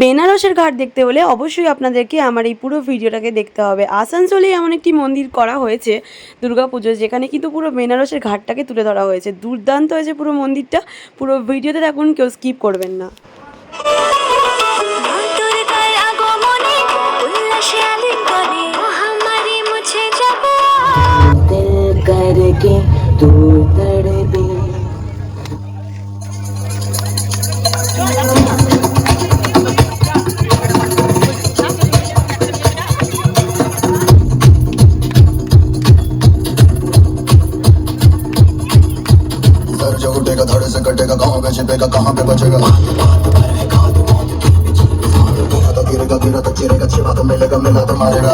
বেনারসের ঘাট দেখতে হলে অবশ্যই আপনাদেরকে আমার এই পুরো ভিডিওটাকে দেখতে হবে। আসানসোলে এমন একটি মন্দির করা হয়েছে দুর্গাপুজো, যেখানে কিন্তু পুরো বেনারসের ঘাটটাকে তুলে ধরা হয়েছে। দুর্দান্ত হয়েছে পুরো মন্দিরটা। পুরো ভিডিওতে থাকুন, কেউ স্কিপ করবেন না। जो उठेगा धड़े से कटेगा, कहाँ पे छिपेगा कहाँ पे बचेगा, गिरेगा गिरा तो चिरेगा, छिपा तो मिलेगा मिला तो मारेगा।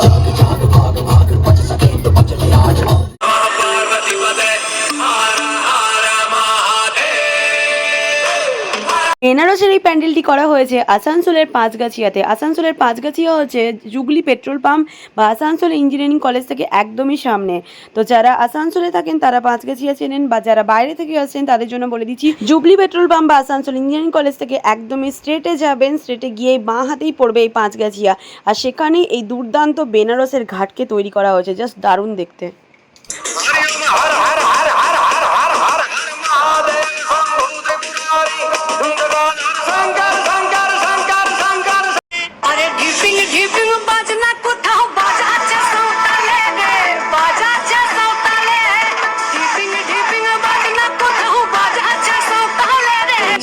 বেনারসের এই প্যান্ডেলটি করা হয়েছে আসানসোলের পাঁচগাছিয়াতে। আসানসোলের পাঁচগাছিয়া হচ্ছে জুগলি পেট্রোল পাম্প বা আসানসোল ইঞ্জিনিয়ারিং কলেজ থেকে একদমই সামনে। তো যারা আসানসোলে থাকেন তারা পাঁচগাছিয়া চেনেন, বা যারা বাইরে থেকে আসছেন তাদের জন্য বলে দিচ্ছি, জুগলি পেট্রোল পাম্প বা আসানসোল ইঞ্জিনিয়ারিং কলেজ থেকে একদমই স্ট্রেটে যাবেন। স্ট্রেটে গিয়ে বাঁ হাতেই পড়বে এই পাঁচগাছিয়া, আর সেখানেই এই দুর্দান্ত বেনারসের ঘাটকে তৈরি করা হয়েছে। জাস্ট দারুণ দেখতে।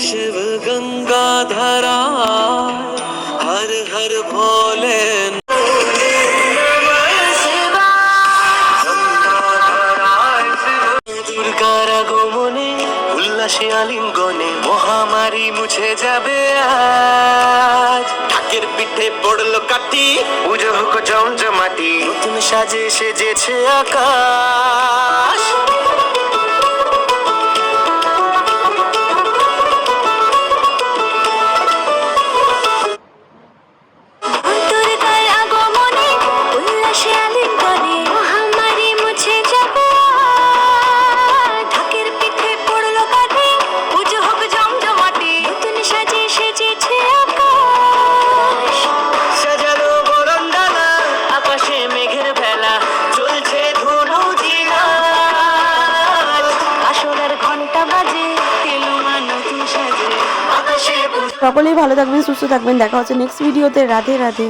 शिव गंगा धरा हर हर भोले দুর্গার আগমনে উল্লাসে আলিঙ্গনে মহামারী মুছে যাবে আজ। ঢাকের পিঠে পড়লো কাঠি, পুজো হোক জমজমাটি, নতুন সাজে সেজেছে আকাশ। সকলেই ভালো থাকবেন, সুস্থ থাকবেন। দেখা হচ্ছে নেক্সট ভিডিওতে। রাধে রাধে।